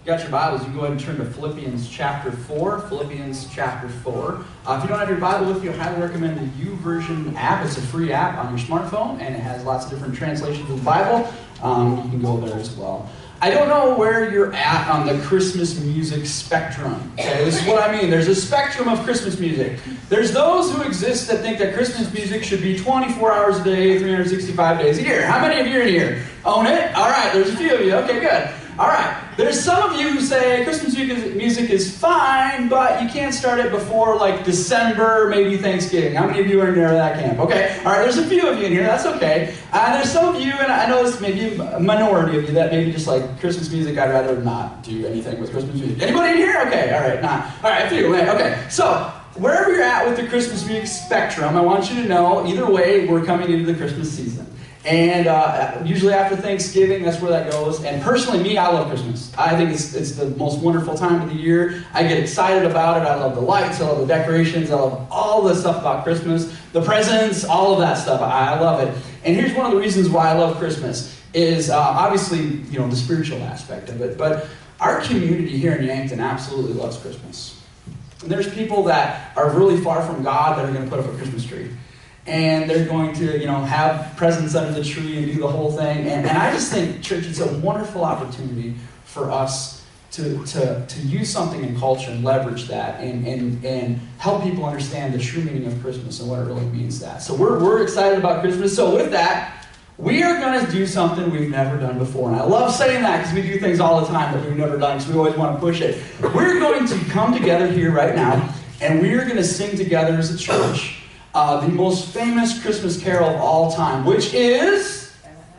you got your Bibles, you can go ahead and turn to Philippians chapter 4. Philippians chapter 4. If you don't have your Bible with you, I highly recommend the YouVersion app. It's a free app on your smartphone, and it has lots of different translations of the Bible. You can go there as well. I don't know where you're at on the Christmas music spectrum. Okay, this is what I mean. There's a spectrum of Christmas music. There's those who exist that think that Christmas music should be 24 hours a day, 365 days a year. How many of you are in here? Own it? All right, there's a few of you. Okay, good. All right. There's some of you who say Christmas music is fine, but you can't start it before like December, maybe Thanksgiving. How many of you are in there that camp? Okay. All right. There's a few of you in here. That's okay. There's some of you, and I know this may be a minority of you, that maybe just like Christmas music, I'd rather not do anything with Christmas music. Anybody in here? Okay. All right. Not. All right. A few. Okay. So wherever you're at with the Christmas music spectrum, I want you to know either way, we're coming into the Christmas season. And usually after Thanksgiving, that's where that goes. And personally, me, I love Christmas. I think it's the most wonderful time of the year. I get excited about it. I love the lights. I love the decorations. I love all the stuff about Christmas. The presents, all of that stuff. I love it. And here's one of the reasons why I love Christmas is obviously, the spiritual aspect of it. But our community here in Yankton absolutely loves Christmas. And there's people that are really far from God that are going to put up a Christmas tree. And they're going to, have presents under the tree and do the whole thing. And I just think, church, it's a wonderful opportunity for us to use something in culture and leverage that and help people understand the true meaning of Christmas and what it really means that. So we're excited about Christmas. So with that, we are going to do something we've never done before. And I love saying that because we do things all the time that we've never done because we always want to push it. We're going to come together here right now, and we are going to sing together as a church the most famous Christmas carol of all time, which is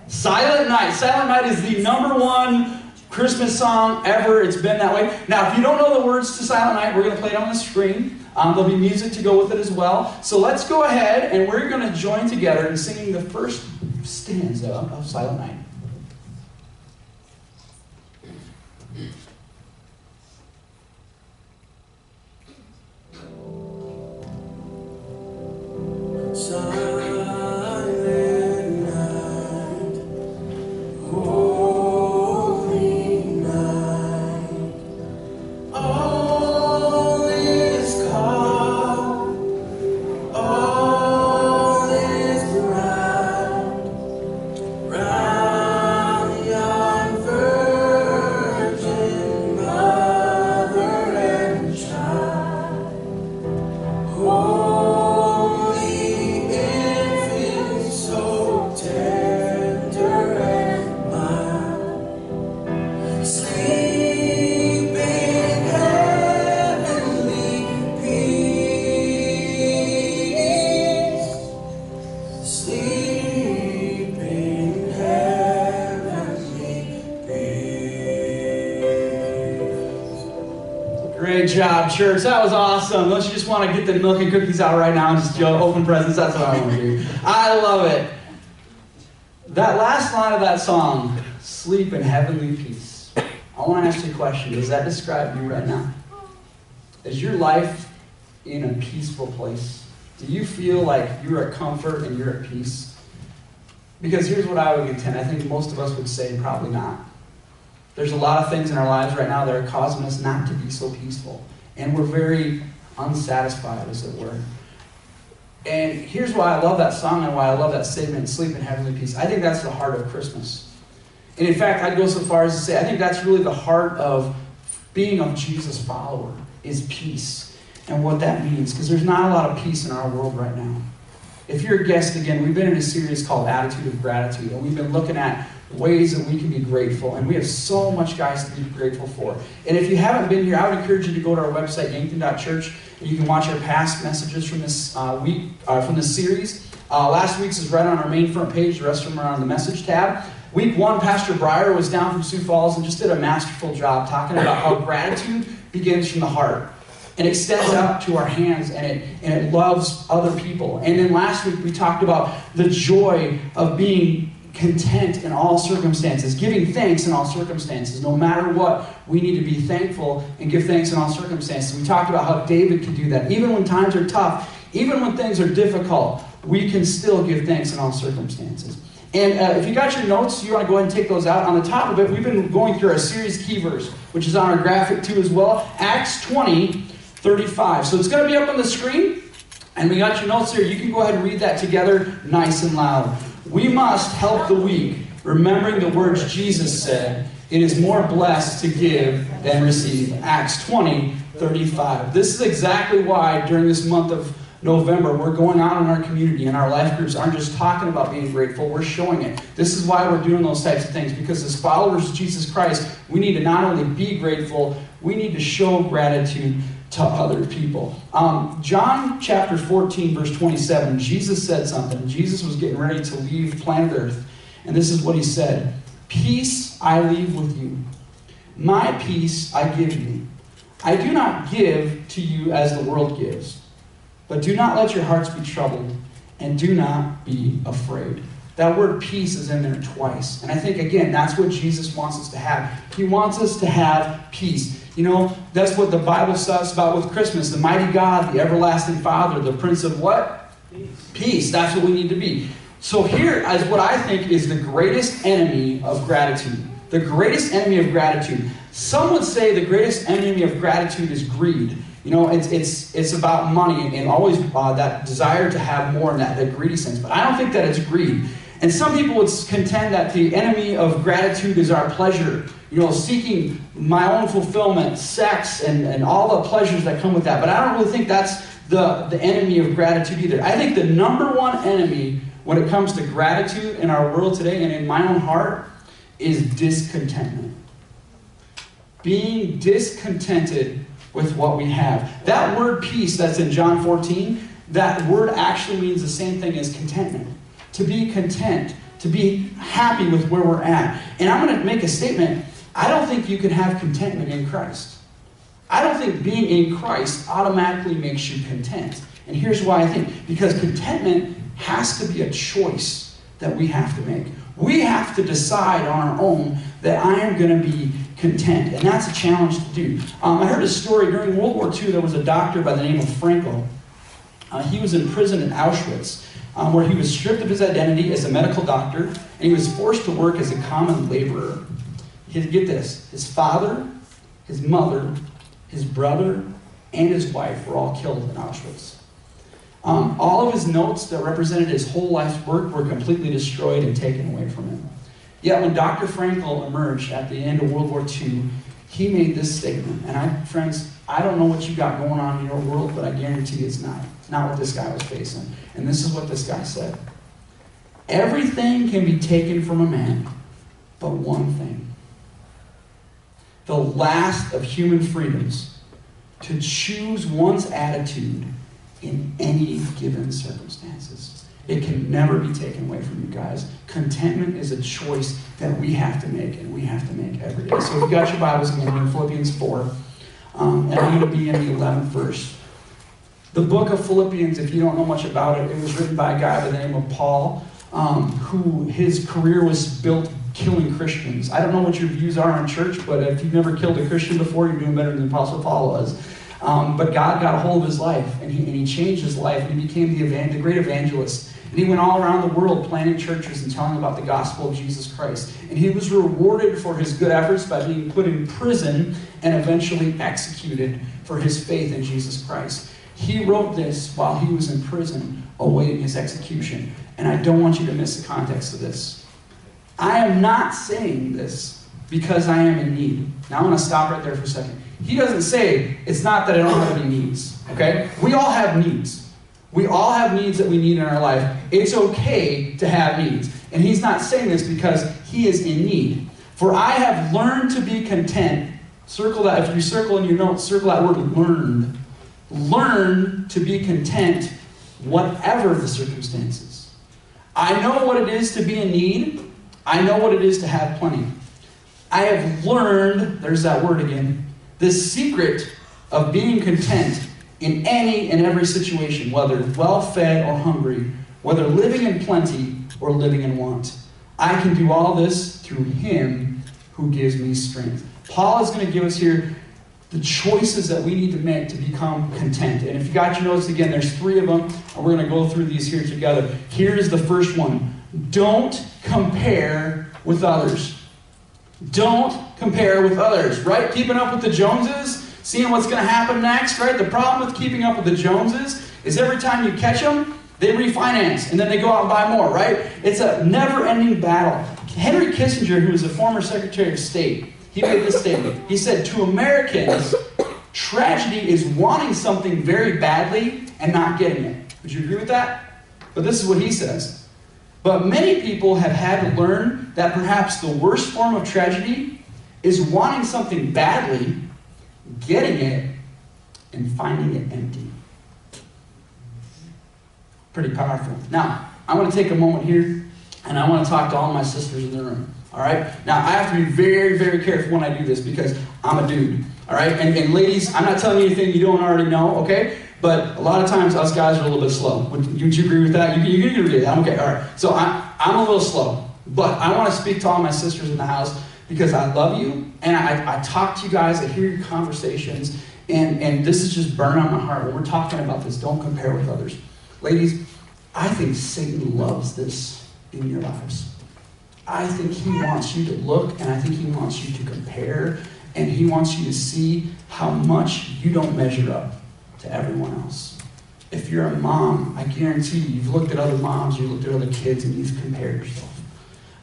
Silent Night. Silent Night is the #1 Christmas song ever. It's been that way. Now, if you don't know the words to Silent Night, we're going to play it on the screen. There'll be music to go with it as well. So let's go ahead, and we're going to join together in singing the first stanza of Silent Night. Great job, church. That was awesome. Don't you just want to get the milk and cookies out right now and just open presents? That's what I want to do. I love it. That last line of that song, sleep in heavenly peace. I want to ask you a question. Does that describe you right now? Is your life in a peaceful place? Do you feel like you're at comfort and you're at peace? Because here's what I would contend. I think most of us would say probably not. There's a lot of things in our lives right now that are causing us not to be so peaceful. And we're very unsatisfied, as it were. And here's why I love that song and why I love that statement, sleep in heavenly peace. I think that's the heart of Christmas. And in fact, I'd go so far as to say, I think that's really the heart of being a Jesus follower, is peace. And what that means, because there's not a lot of peace in our world right now. If you're a guest, again, we've been in a series called Attitude of Gratitude, and we've been looking at ways that we can be grateful, and we have so much, guys, to be grateful for. And if you haven't been here, I would encourage you to go to our website, yankton.church, and you can watch our past messages from this week, from this series. Last week's is right on our main front page. The rest of them are on the message tab. Week 1, Pastor Breyer was down from Sioux Falls and just did a masterful job talking about how gratitude begins from the heart and extends out to our hands, and it loves other people. And then last week we talked about the joy of being content in all circumstances, giving thanks in all circumstances. No matter what, we need to be thankful and give thanks in all circumstances. We talked about how David could do that. Even when times are tough, even when things are difficult, we can still give thanks in all circumstances. And if you got your notes, you want to go ahead and take those out. On the top of it, we've been going through our series key verse, which is on our graphic too as well. Acts 20:35. So it's going to be up on the screen. And we got your notes here. You can go ahead and read that together nice and loud. We must help the weak, remembering the words Jesus said, it is more blessed to give than receive. Acts 20:35. This is exactly why during this month of November, we're going out in our community, and our life groups aren't just talking about being grateful, we're showing it. This is why we're doing those types of things, because as followers of Jesus Christ, we need to not only be grateful, we need to show gratitude to other people. John chapter 14, verse 27, Jesus said something. Jesus was getting ready to leave planet Earth, and this is what he said. Peace I leave with you. My peace I give you. I do not give to you as the world gives. But do not let your hearts be troubled, and do not be afraid. That word peace is in there twice. And I think, again, that's what Jesus wants us to have. He wants us to have peace. You know, that's what the Bible says about with Christmas. The mighty God, the everlasting Father, the Prince of what? Peace. That's what we need to be. So here is what I think is the greatest enemy of gratitude. The greatest enemy of gratitude. Some would say the greatest enemy of gratitude is greed. You know, it's about money and always that desire to have more in that greedy sense. But I don't think that it's greed. And some people would contend that the enemy of gratitude is our pleasure. You know, seeking my own fulfillment, sex, and all the pleasures that come with that. But I don't really think that's the enemy of gratitude either. I think the number one enemy when it comes to gratitude in our world today and in my own heart is discontentment. Being discontented with what we have. That word peace that's in John 14, that word actually means the same thing as contentment. To be content, to be happy with where we're at. And I'm going to make a statement. I don't think you can have contentment in Christ. I don't think being in Christ automatically makes you content. And here's why I think. Because contentment has to be a choice that we have to make. We have to decide on our own that I am going to be content. And that's a challenge to do. I heard a story during World War II. There was a doctor by the name of Frankl. He was in prison in Auschwitz, where he was stripped of his identity as a medical doctor, and he was forced to work as a common laborer. Get this, his father, his mother, his brother, and his wife were all killed in Auschwitz. All of his notes that represented his whole life's work were completely destroyed and taken away from him. Yet when Dr. Frankl emerged at the end of World War II, he made this statement. And friends, I don't know what you got going on in your world, but I guarantee it's not what this guy was facing. And this is what this guy said. Everything can be taken from a man, but one thing. The last of human freedoms, to choose one's attitude in any given circumstances. It can never be taken away from you guys. Contentment is a choice that we have to make, and we have to make every day. So if you got your Bibles again, we're in Philippians 4, and I'm going to be in the 11th verse. The book of Philippians, if you don't know much about it, it was written by a guy by the name of Paul, who his career was built killing Christians. I don't know what your views are on church, but if you've never killed a Christian before, you're doing better than the Apostle Paul was. But God got a hold of his life, and he changed his life, and he became the great evangelist. And he went all around the world planting churches and telling about the gospel of Jesus Christ. And he was rewarded for his good efforts by being put in prison and eventually executed for his faith in Jesus Christ. He wrote this while he was in prison, awaiting his execution. And I don't want you to miss the context of this. I am not saying this because I am in need. Now I'm going to stop right there for a second. He doesn't say, it's not that I don't have any needs. Okay? We all have needs. We all have needs that we need in our life. It's okay to have needs. And he's not saying this because he is in need. For I have learned to be content. Circle that. If you circle in your notes, circle that word learned. Learn to be content whatever the circumstances. I know what it is to be in need. I know what it is to have plenty. I have learned, there's that word again, the secret of being content in any and every situation, whether well-fed or hungry, whether living in plenty or living in want. I can do all this through him who gives me strength. Paul is going to give us here the choices that we need to make to become content. And if you got your notes again, there's 3 of them, and we're going to go through these here together. Here's the first one. Don't compare with others. Don't compare with others, right? Keeping up with the Joneses, seeing what's going to happen next, right? The problem with keeping up with the Joneses is every time you catch them, they refinance, and then they go out and buy more, right? It's a never-ending battle. Henry Kissinger, who was a former Secretary of State, he made this statement. He said, to Americans, tragedy is wanting something very badly and not getting it. Would you agree with that? But this is what he says. But many people have had to learn that perhaps the worst form of tragedy is wanting something badly, getting it, and finding it empty. Pretty powerful. Now, I want to take a moment here, and I want to talk to all my sisters in the room. All right? Now, I have to be very, very careful when I do this because I'm a dude. All right? And ladies, I'm not telling you anything you don't already know, okay? But a lot of times, us guys are a little bit slow. Would you agree with that? You can agree with that. Okay, all right. So I'm a little slow. But I want to speak to all my sisters in the house because I love you, and I talk to you guys, I hear your conversations, and this is just burning on my heart. When we're talking about this, don't compare with others. Ladies, I think Satan loves this in your lives. I think he wants you to look, and I think he wants you to compare, and he wants you to see how much you don't measure up to everyone else. If you're a mom, I guarantee you've looked at other moms, you've looked at other kids, and you've compared yourself.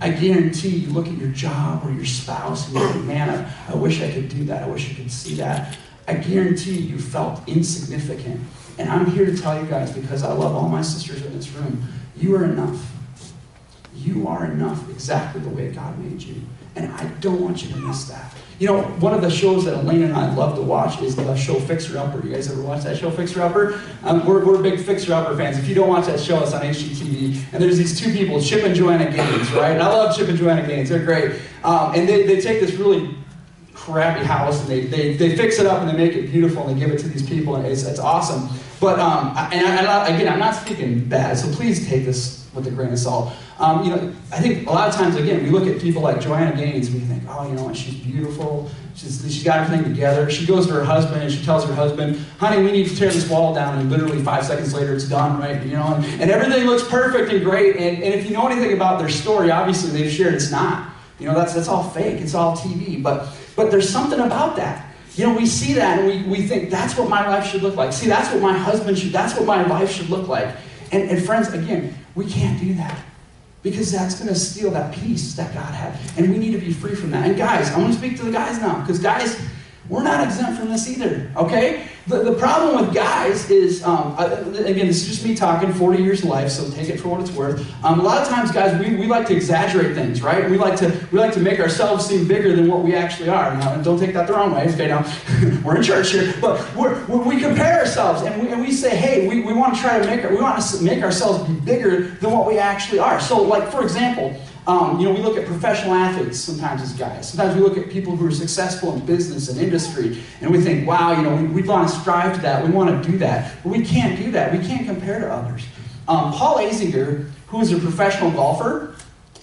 I guarantee you look at your job or your spouse, and you think, man, I wish I could do that. I wish I could see that. I guarantee you felt insignificant. And I'm here to tell you guys, because I love all my sisters in this room, you are enough. You are enough exactly the way God made you. And I don't want you to miss that. You know, one of the shows that Elaine and I love to watch is the show Fixer Upper. You guys ever watch that show, Fixer Upper? We're big Fixer Upper fans. If you don't watch that show, it's on HGTV. And there's these two people, Chip and Joanna Gaines, right? And I love Chip and Joanna Gaines. They're great. And they take this really crappy house and they fix it up and they make it beautiful and they give it to these people, and it's awesome. But again, I'm not speaking bad, so please take this with a grain of salt. You know, I think a lot of times, again, we look at people like Joanna Gaines and we think, oh, you know what, she's beautiful, she's got everything together. She goes to her husband and she tells her husband, honey, we need to tear this wall down, and literally 5 seconds later it's done, right? You know, and everything looks perfect and great, and if you know anything about their story, obviously they've shared it's not. You know, that's all fake, it's all TV, but there's something about that. You know, we see that and we think, that's what my life should look like. See, that's what my husband should, that's what my life should look like. And friends, again, we can't do that. Because that's going to steal that peace that God had. And we need to be free from that. And guys, I want to speak to the guys now. Because guys, we're not exempt from this either. Okay? The problem with guys is, again, this is just me talking, 40 years of life, so take it for what it's worth. A lot of times, guys, we like to exaggerate things, right? We like to make ourselves seem bigger than what we actually are. Now, don't take that the wrong way. Okay, now, we're in church here. But we compare ourselves, and we say, hey, we want to try to make ourselves be bigger than what we actually are. So, like, for example, you know, we look at professional athletes sometimes as guys. Sometimes we look at people who are successful in business and industry, and we think, wow, you know, we want to strive to that. We want to do that. But we can't do that. We can't compare to others. Paul Azinger, who is a professional golfer,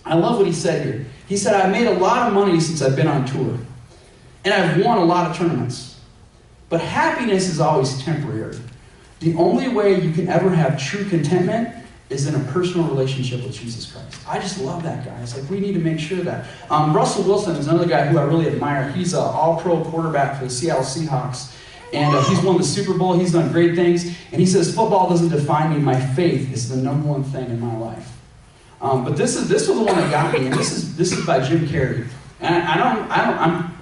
I love what he said here. He said, I've made a lot of money since I've been on tour, and I've won a lot of tournaments. But happiness is always temporary. The only way you can ever have true contentment is in a personal relationship with Jesus Christ. I just love that guy. It's like we need to make sure that. Russell Wilson is another guy who I really admire. He's an all-pro quarterback for the Seattle Seahawks. And he's won the Super Bowl. He's done great things. And he says, football doesn't define me. My faith is the number one thing in my life. But this was the one that got me. And this is by Jim Carrey. And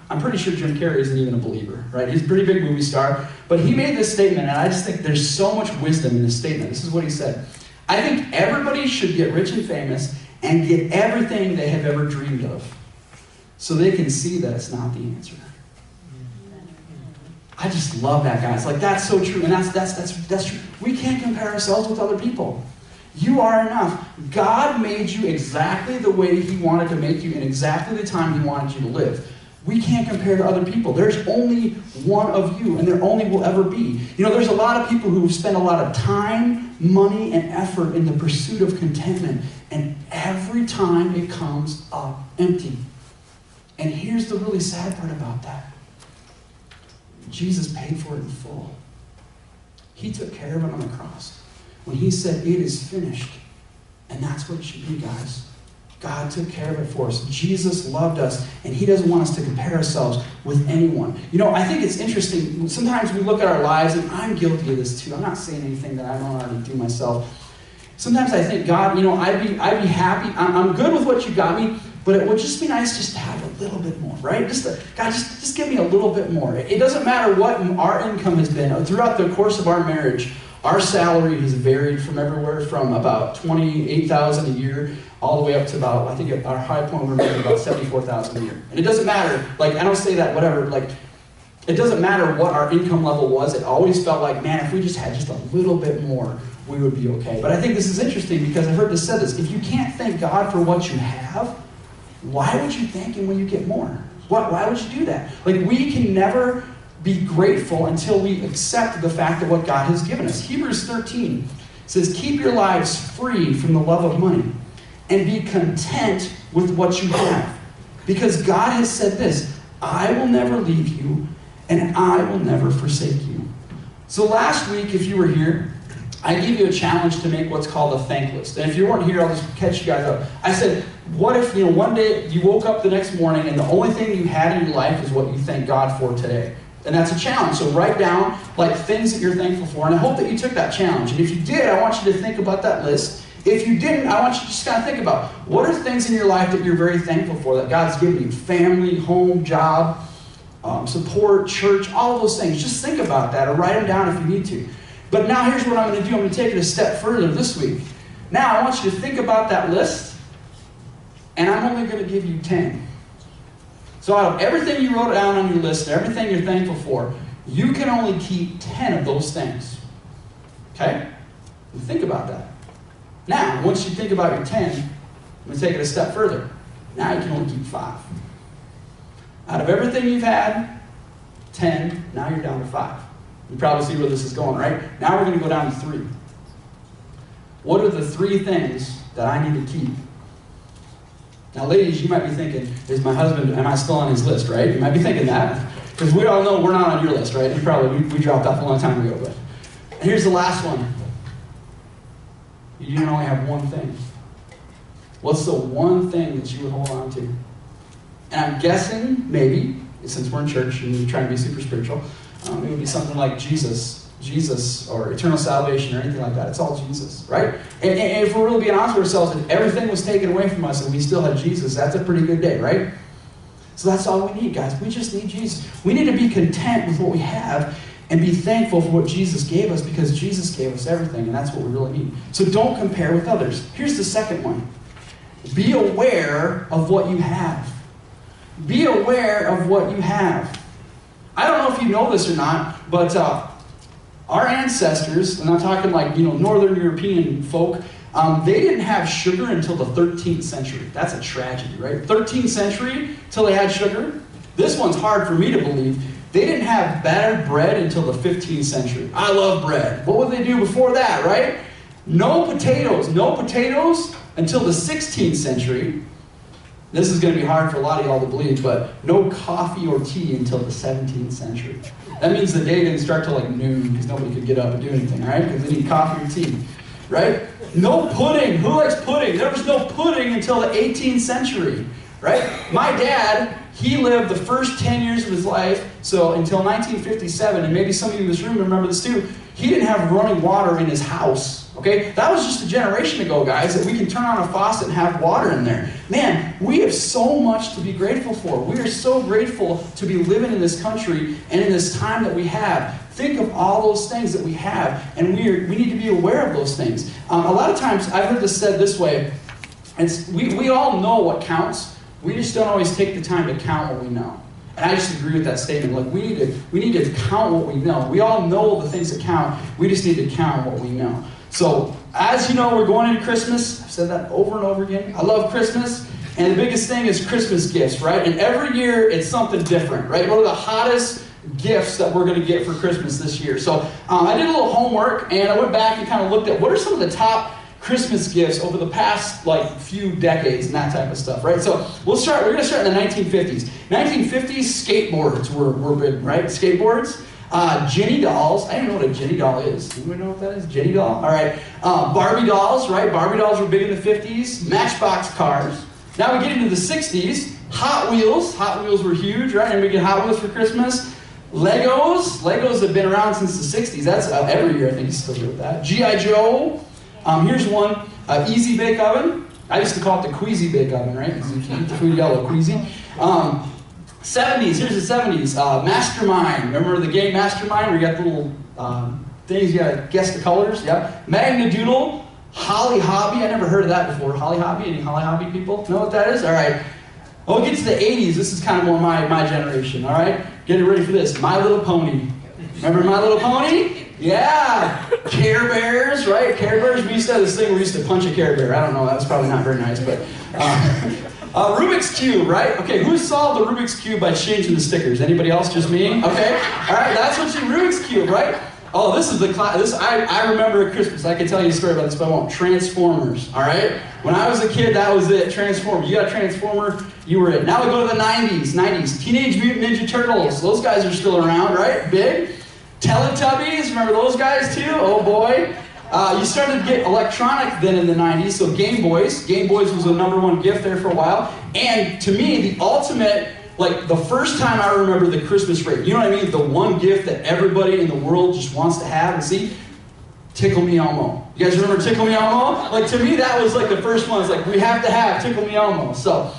I'm pretty sure Jim Carrey isn't even a believer, right? He's a pretty big movie star. But he made this statement, and I just think there's so much wisdom in this statement. This is what he said. I think everybody should get rich and famous and get everything they have ever dreamed of so they can see that it's not the answer. I just love that guy. It's like, that's so true, and that's true. We can't compare ourselves with other people. You are enough. God made you exactly the way he wanted to make you in exactly the time he wanted you to live. We can't compare to other people. There's only one of you, and there only will ever be. You know, there's a lot of people who spend a lot of time, money, and effort in the pursuit of contentment, and every time it comes up empty. And here's the really sad part about that. Jesus paid for it in full. He took care of it on the cross. When he said, it is finished, And that's what it should be, guys. God took care of it for us. Jesus loved us, and he doesn't want us to compare ourselves with anyone. You know, I think it's interesting. Sometimes we look at our lives, and I'm guilty of this too. I'm not saying anything that I don't already do myself. Sometimes I think, God, you know, I'd be happy. I'm good with what you got me, but it would just be nice just to have a little bit more, right? God, just give me a little bit more. It doesn't matter what our income has been. Throughout the course of our marriage, our salary has varied from everywhere from about $28,000 a year all the way up to about, I think at our high point we're making about $74,000 a year. And it doesn't matter, like, I don't say that, whatever, like, it doesn't matter what our income level was. It always felt like, man, if we just had just a little bit more, we would be okay. But I think this is interesting because I've heard this said this. If you can't thank God for what you have, why would you thank him when you get more? Why would you do that? Like, we can never be grateful until we accept the fact of what God has given us. Hebrews 13 says, keep your lives free from the love of money and be content with what you have. Because God has said this, I will never leave you and I will never forsake you. So last week, if you were here, I gave you a challenge to make what's called a thank list. And if you weren't here, I'll just catch you guys up. I said, what if, one day you woke up the next morning and the only thing you had in your life is what you thank God for today? And that's a challenge. So write down like things that you're thankful for. And I hope that you took that challenge. And if you did, I want you to think about that list. If you didn't, I want you to just kind of think about what are things in your life that you're very thankful for, that God's given you. Family, home, job, support, church, all of those things. Just think about that or write them down if you need to. But now here's what I'm going to do. I'm going to take it a step further this week. Now I want you to think about that list. And I'm only going to give you 10. So out of everything you wrote down on your list, everything you're thankful for, you can only keep 10 of those things. Okay? And think about that. Now, once you think about your 10, I'm going to take it a step further. Now you can only keep 5. Out of everything you've had, 10, now you're down to 5. You probably see where this is going, right? Now we're going to go down to 3. What are the 3 things that I need to keep? Now, ladies, you might be thinking, is my husband, am I still on his list, right? You might be thinking that. Because we all know we're not on your list, right? And probably we dropped off a long time ago. But here's the last one. You can only have one thing. What's the one thing that you would hold on to? And I'm guessing, maybe, since we're in church and you're trying to be super spiritual, it would be something like Jesus, or eternal salvation, or anything like that. It's all Jesus, right? And if we're really being honest with ourselves, if everything was taken away from us and we still had Jesus, that's a pretty good day, right? So that's all we need, guys. We just need Jesus. We need to be content with what we have and be thankful for what Jesus gave us, because Jesus gave us everything, and that's what we really need. So don't compare with others. Here's the second one. Be aware of what you have. Be aware of what you have. I don't know if you know this or not, but our ancestors, and I'm talking like, Northern European folk, they didn't have sugar until the 13th century. That's a tragedy, right? 13th century till they had sugar. This one's hard for me to believe. They didn't have battered bread until the 15th century. I love bread. What would they do before that, right? No potatoes until the 16th century. This is going to be hard for a lot of y'all to believe, but no coffee or tea until the 17th century. That means the day didn't start till like noon because nobody could get up and do anything, right? Because they need coffee or tea, right? No pudding. Who likes pudding? There was no pudding until the 18th century, right? My dad, he lived the first 10 years of his life, so until 1957, and maybe some of you in this room remember this too, he didn't have running water in his house, okay? That was just a generation ago, guys, that we can turn on a faucet and have water in there. Man, we have so much to be grateful for. We are so grateful to be living in this country and in this time that we have. Think of all those things that we have, and we need to be aware of those things. A lot of times, I've heard this said this way, we all know what counts. We just don't always take the time to count what we know. And I just agree with that statement. Like, we need to count what we know. We all know the things that count. We just need to count what we know. So, as you know, we're going into Christmas. I've said that over and over again. I love Christmas. And the biggest thing is Christmas gifts, right? And every year, it's something different, right? What are the hottest gifts that we're going to get for Christmas this year? So, I did a little homework, and I went back and kind of looked at what are some of the top Christmas gifts over the past few decades and that type of stuff, right? So we're going to start in the 1950s. 1950s, skateboards were big, right? Skateboards. Jenny dolls. I didn't know what a Jenny doll is. Anybody know what that is? Jenny doll? All right. Barbie dolls, right? Barbie dolls were big in the 50s. Matchbox cars. Now we get into the 60s. Hot Wheels. Hot Wheels were huge, right? And we get Hot Wheels for Christmas. Legos. Legos have been around since the 60s. That's every year, I think you still do with that. G.I. Joe. Here's one. Easy Bake Oven. I used to call it the Queasy Bake Oven, right? Because if you eat the food yellow, queasy. 70s, here's the 70s. Mastermind. Remember the game Mastermind where you got the little things, you gotta guess the colors? Yeah. Magna Doodle. Holly Hobby. I never heard of that before. Holly Hobby? Any Holly Hobby people know what that is? All right. Well, we'll get to the 80s. This is kind of more my generation, all right? Get ready for this. My Little Pony. Remember My Little Pony? Yeah. Care Bears, right? Care Bears. We used to have this thing where we used to punch a Care Bear. I don't know. That was probably not very nice, but... Rubik's Cube, right? Okay, who solved the Rubik's Cube by changing the stickers? Anybody else? Just me? Okay. All right, that's what Rubik's Cube, right? Oh, this is the class. I remember at Christmas. I can tell you a story about this, but I won't. Transformers, all right? When I was a kid, that was it. Transformers. You got a Transformer, you were it. Now we go to the 90s. Teenage Mutant Ninja Turtles. Those guys are still around, right? Big. Teletubbies, remember those guys too? Oh boy. You started to get electronic then in the 90s, so Game Boys. Game Boys was the #1 gift there for a while. And to me, the ultimate, like the first time I remember the Christmas rate, you know what I mean? The one gift that everybody in the world just wants to have and see, Tickle Me Elmo. You guys remember Tickle Me Elmo? Like to me, that was like the first one. It's like, we have to have Tickle Me Elmo. So,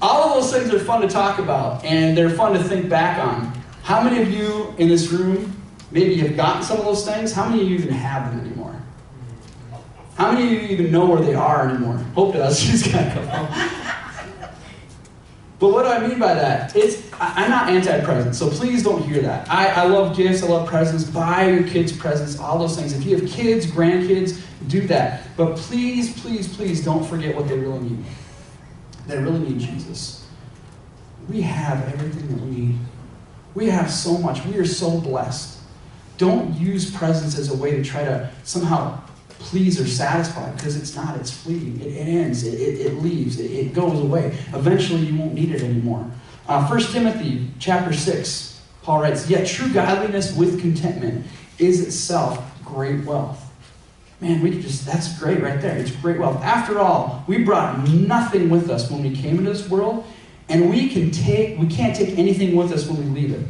all of those things are fun to talk about, and they're fun to think back on. How many of you in this room maybe have gotten some of those things? How many of you even have them anymore? How many of you even know where they are anymore? Hope does. She's got a couple. But what do I mean by that? I'm not anti-present, so please don't hear that. I love gifts, I love presents. Buy your kids presents, all those things. If you have kids, grandkids, do that. But please, please, please don't forget what they really need. They really need Jesus. We have everything that we need. We have so much. We are so blessed. Don't use presents as a way to try to somehow please or satisfy, because it's not. It's fleeting. It ends. It leaves. It goes away. Eventually, you won't need it anymore. 1 Timothy chapter 6, Paul writes, "Yet true godliness with contentment is itself great wealth." Man, that's great right there. It's great wealth. After all, we brought nothing with us when we came into this world, and we can't take anything with us when we leave it.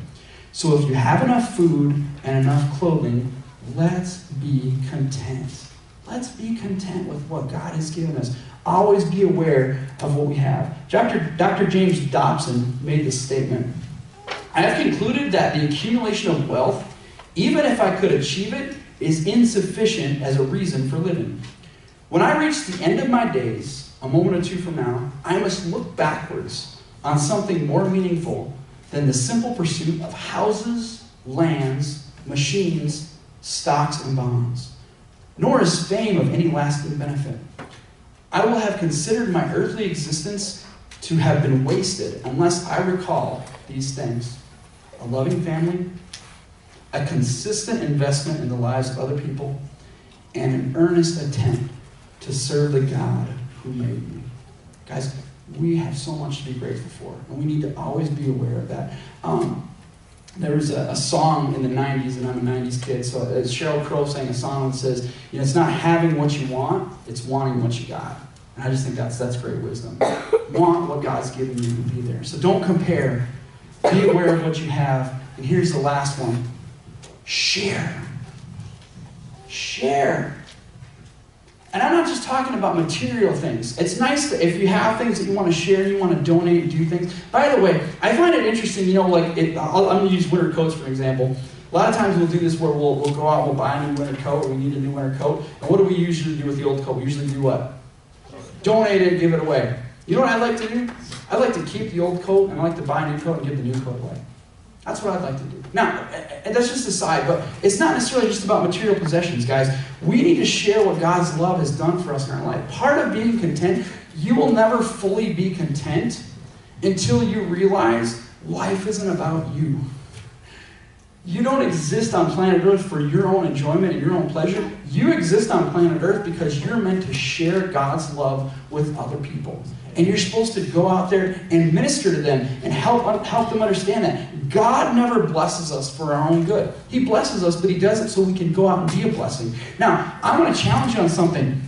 So if you have enough food and enough clothing, let's be content. Let's be content with what God has given us. Always be aware of what we have. Dr. James Dobson made this statement. "I have concluded that the accumulation of wealth, even if I could achieve it, is insufficient as a reason for living. When I reach the end of my days, a moment or two from now, I must look backwards on something more meaningful than the simple pursuit of houses, lands, machines, stocks, and bonds. Nor is fame of any lasting benefit. I will have considered my earthly existence to have been wasted unless I recall these things: a loving family, a consistent investment in the lives of other people, and an earnest attempt to serve the God who made me." Guys, we have so much to be grateful for, and we need to always be aware of that. There was a song in the 90s, and I'm a 90s kid, so Sheryl Crow sang a song that says, it's not having what you want, it's wanting what you got. And I just think that's great wisdom. Want what God's given you to be there. So don't compare. Be aware of what you have. And here's the last one. Share. Share. And I'm not just talking about material things. It's nice that if you have things that you want to share, you want to donate, do things. By the way, I find it interesting, I'm going to use winter coats for example. A lot of times we'll do this where we'll go out, we'll buy a new winter coat, or we need a new winter coat. And what do we usually do with the old coat? We usually do what? Donate it, give it away. You know what I like to do? I like to keep the old coat, and I like to buy a new coat and give the new coat away. That's what I'd like to do. Now, that's just a side, but it's not necessarily just about material possessions, guys. We need to share what God's love has done for us in our life. Part of being content, you will never fully be content until you realize life isn't about you. You don't exist on planet Earth for your own enjoyment and your own pleasure. You exist on planet Earth because you're meant to share God's love with other people. And you're supposed to go out there and minister to them and help them understand that God never blesses us for our own good. He blesses us, but He does it so we can go out and be a blessing. Now, I want to challenge you on something.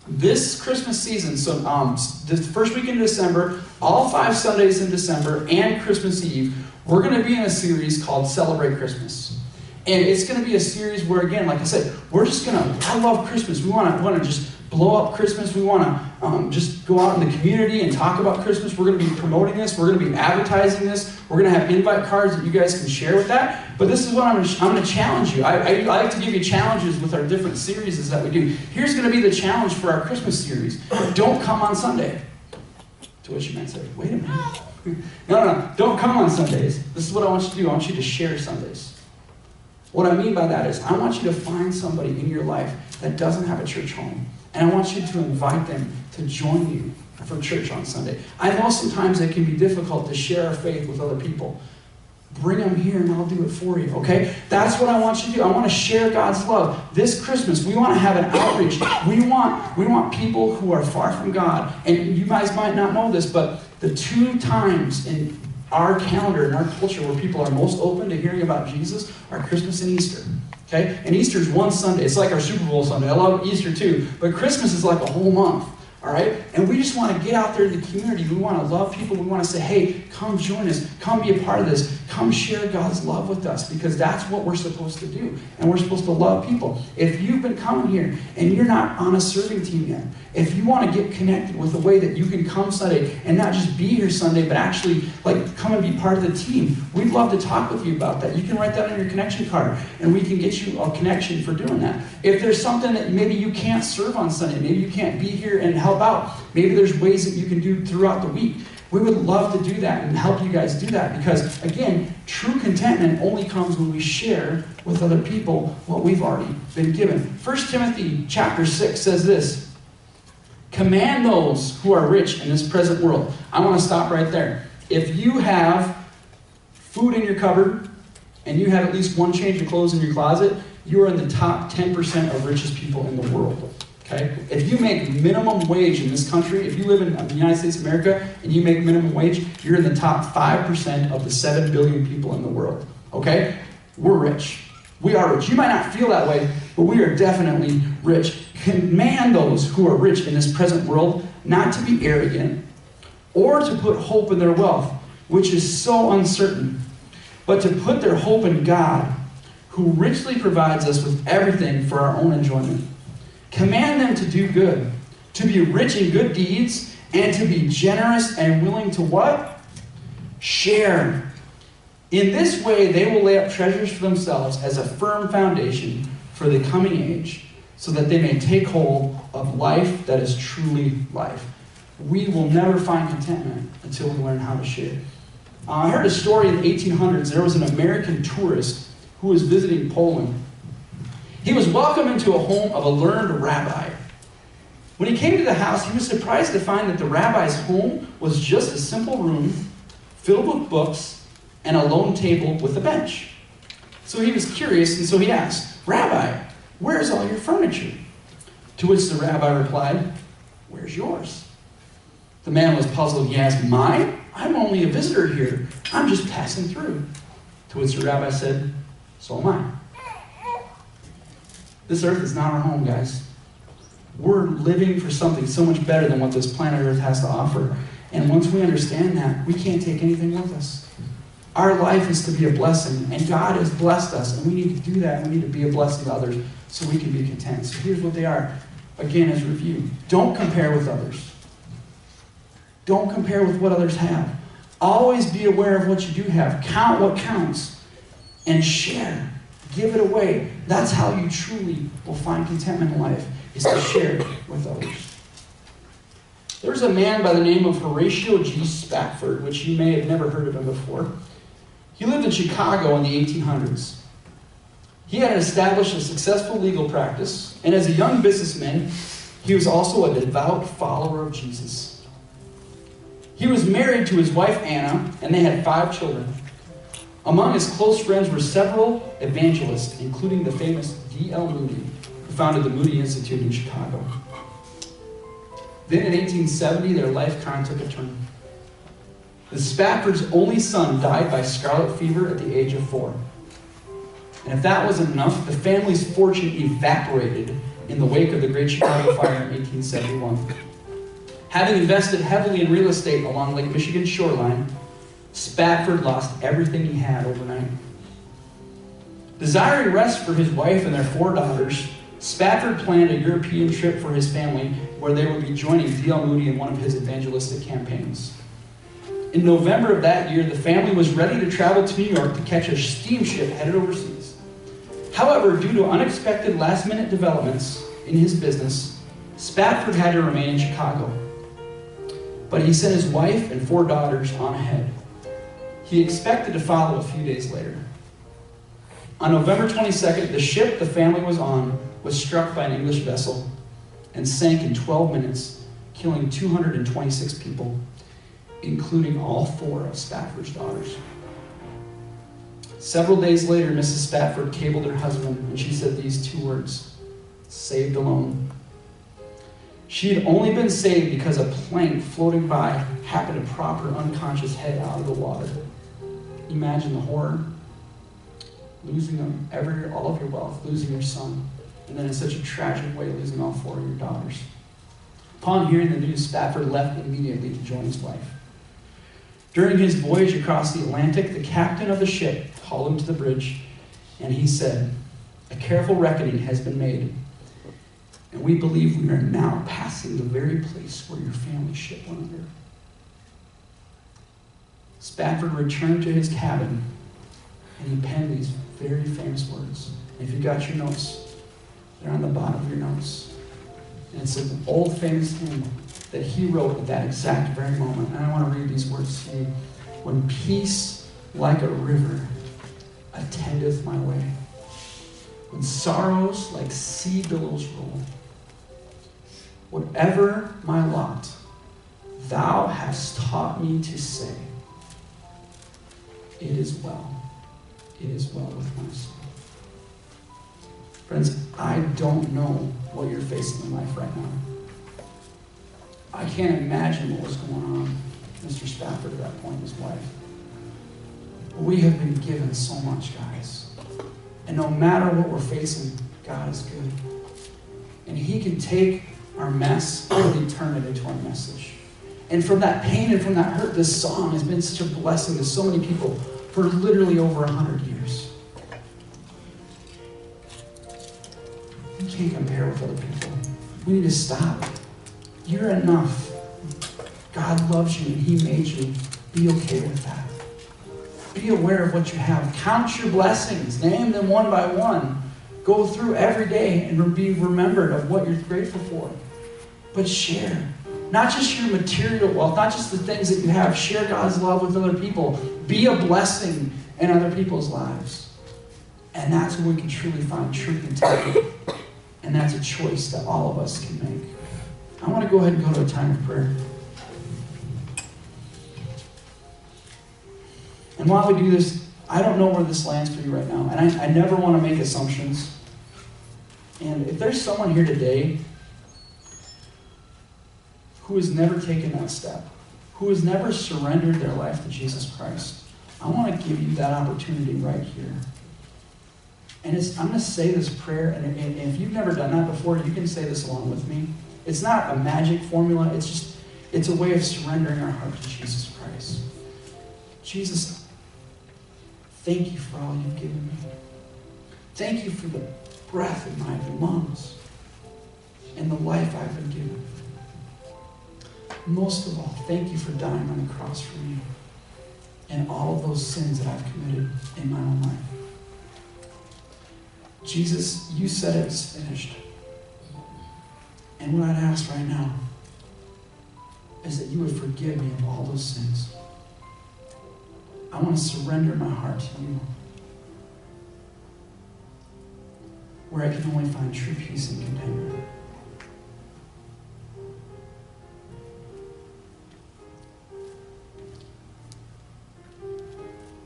This Christmas season, so the first week in December, all 5 Sundays in December, and Christmas Eve, we're going to be in a series called Celebrate Christmas. And it's going to be a series where, again, like I said, we're just going to, I love Christmas. We want to just blow up Christmas. We want to just go out in the community and talk about Christmas. We're going to be promoting this. We're going to be advertising this. We're going to have invite cards that you guys can share with that. But this is what I'm going to challenge you. I like to give you challenges with our different series that we do. Here's going to be the challenge for our Christmas series. Don't come on Sunday. To which you might say, wait a minute. No. Don't come on Sundays. This is what I want you to do. I want you to share Sundays. What I mean by that is I want you to find somebody in your life that doesn't have a church home. And I want you to invite them to join you for church on Sunday. I know sometimes it can be difficult to share our faith with other people. Bring them here and I'll do it for you, okay? That's what I want you to do. I want to share God's love. This Christmas, we want to have an outreach. We want people who are far from God. And you guys might not know this, but the 2 times in our calendar, in our culture, where people are most open to hearing about Jesus are Christmas and Easter. Okay? And Easter is one Sunday. It's like our Super Bowl Sunday. I love Easter too. But Christmas is like a whole month. All right? And we just want to get out there in the community. We want to love people. We want to say, hey, come join us. Come be a part of this. Come share God's love with us, because that's what we're supposed to do. And we're supposed to love people. If you've been coming here and you're not on a serving team yet, if you want to get connected with a way that you can come Sunday and not just be here Sunday, but actually come and be part of the team, we'd love to talk with you about that. You can write that on your connection card, and we can get you a connection for doing that. If there's something that maybe you can't serve on Sunday, maybe you can't be here and help out, maybe there's ways that you can do throughout the week, we would love to do that and help you guys do that, because, again, true contentment only comes when we share with other people what we've already been given. 1 Timothy chapter 6 says this, command those who are rich in this present world. I want to stop right there. If you have food in your cupboard and you have at least one change of clothes in your closet, you are in the top 10% of richest people in the world. Okay? If you make minimum wage in this country, if you live in the United States of America and you make minimum wage, you're in the top 5% of the 7 billion people in the world. Okay? We're rich. We are rich. You might not feel that way, but we are definitely rich. Command those who are rich in this present world not to be arrogant or to put hope in their wealth, which is so uncertain, but to put their hope in God, who richly provides us with everything for our own enjoyment. Command them to do good, to be rich in good deeds, and to be generous and willing to what? Share. In this way, they will lay up treasures for themselves as a firm foundation for the coming age, so that they may take hold of life that is truly life. We will never find contentment until we learn how to share. I heard a story in the 1800s. There was an American tourist who was visiting Poland. He was welcomed into a home of a learned rabbi. When he came to the house, he was surprised to find that the rabbi's home was just a simple room filled with books and a lone table with a bench. So he was curious, and so he asked, Rabbi, where's all your furniture? To which the rabbi replied, where's yours? The man was puzzled. He asked, mine? I'm only a visitor here. I'm just passing through. To which the rabbi said, so am I. This earth is not our home, guys. We're living for something so much better than what this planet Earth has to offer. And once we understand that, we can't take anything with us. Our life is to be a blessing, and God has blessed us, and we need to do that. We need to be a blessing to others so we can be content. So here's what they are. Again, as review. Don't compare with others. Don't compare with what others have. Always be aware of what you do have. Count what counts. And share. Give it away. That's how you truly will find contentment in life, is to share with others. There's a man by the name of Horatio G. Spafford, which you may have never heard of him before. He lived in Chicago in the 1800s. He had established a successful legal practice, and as a young businessman, he was also a devout follower of Jesus. He was married to his wife Anna, and they had 5 children. Among his close friends were several evangelists, including the famous D.L. Moody, who founded the Moody Institute in Chicago. Then in 1870, their life kind of took a turn. The Spafford's only son died by scarlet fever at the age of 4. And if that wasn't enough, the family's fortune evaporated in the wake of the Great Chicago Fire in 1871. Having invested heavily in real estate along Lake Michigan's shoreline, Spafford lost everything he had overnight. Desiring rest for his wife and their 4 daughters, Spafford planned a European trip for his family where they would be joining D.L. Moody in one of his evangelistic campaigns. In November of that year, the family was ready to travel to New York to catch a steamship headed overseas. However, due to unexpected last-minute developments in his business, Spafford had to remain in Chicago. But he sent his wife and 4 daughters on ahead. He expected to follow a few days later. On November 22nd, the ship the family was on was struck by an English vessel and sank in 12 minutes, killing 226 people, including all 4 of Spafford's daughters. Several days later, Mrs. Spafford cabled her husband, and she said these 2 words, "Saved alone." She had only been saved because a plank floating by happened to prop her unconscious head out of the water. Imagine the horror. Losing all of your wealth, losing your son, and then in such a tragic way, losing all 4 of your daughters. Upon hearing the news, Spafford left immediately to join his wife. During his voyage across the Atlantic, the captain of the ship called him to the bridge, and he said, "A careful reckoning has been made, and we believe we are now passing the very place where your family ship went under." Spafford returned to his cabin, and he penned these very famous words. If you got your notes, they're on the bottom of your notes. And it's an old famous hymn that he wrote at that exact very moment. And I want to read these words to you. "When peace like a river attendeth my way, when sorrows like sea billows roll, whatever my lot, thou hast taught me to say, it is well. It is well with my soul." Friends, I don't know what you're facing in life right now. I can't imagine what was going on with Mr. Spafford at that point in his life. We have been given so much, guys. And no matter what we're facing, God is good. And He can take our mess and turn it into our message. And from that pain and from that hurt, this song has been such a blessing to so many people for literally over 100 years. You can't compare with other people. We need to stop. You're enough. God loves you and He made you. Be okay with that. Be aware of what you have. Count your blessings. Name them one by one. Go through every day and be remembered of what you're grateful for. But share. Not just your material wealth, not just the things that you have. Share God's love with other people. Be a blessing in other people's lives. And that's when we can truly find true contentment. And that's a choice that all of us can make. I want to go ahead and go to a time of prayer. And while we do this, I don't know where this lands for you right now. And I never want to make assumptions. And if there's someone here today who has never taken that step, who has never surrendered their life to Jesus Christ, I want to give you that opportunity right here. And I'm going to say this prayer, and if you've never done that before, you can say this along with me. It's not a magic formula. It's a way of surrendering our heart to Jesus Christ. Jesus, thank you for all you've given me. Thank you for the breath in my lungs and the life I've been given. Most of all, thank you for dying on the cross for me and all of those sins that I've committed in my own life. Jesus, you said it was finished. And what I'd ask right now is that you would forgive me of all those sins. I want to surrender my heart to you, where I can only find true peace and contentment.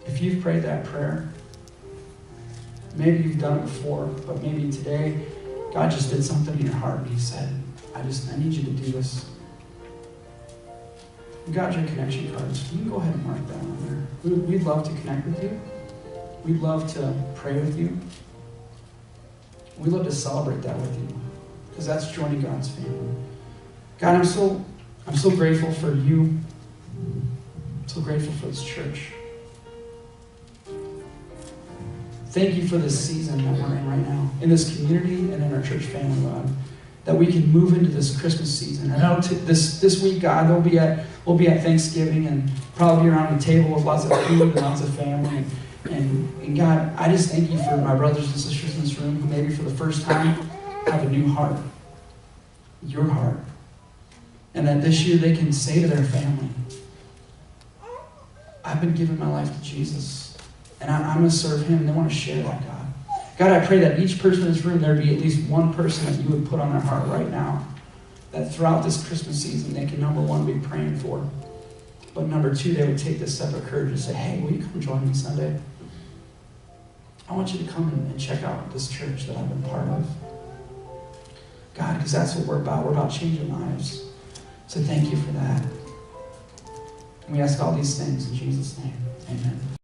If you've prayed that prayer, maybe you've done it before, but maybe today God just did something in your heart and He said, I need you to do this. You got your connection cards. You can go ahead and mark that on there. We'd love to connect with you. We'd love to pray with you. We'd love to celebrate that with you, because that's joining God's family. God, I'm so grateful for you. I'm so grateful for this church. Thank you for this season that we're in right now, in this community and in our church family, God, that we can move into this Christmas season. I know this week, God, we'll be at Thanksgiving and probably be around the table with lots of food and lots of family. And God, I just thank you for my brothers and sisters in this room who maybe for the first time have a new heart, your heart. And that this year they can say to their family, I've been giving my life to Jesus, and I'm going to serve him, and they want to share that, God. God, I pray that each person in this room, there would be at least one person that you would put on their heart right now, that throughout this Christmas season they can, number one, be praying for. But number two, they would take this step of courage and say, hey, will you come join me Sunday? I want you to come and check out this church that I've been part of. God, because that's what we're about. We're about changing lives. So thank you for that. And we ask all these things in Jesus' name. Amen.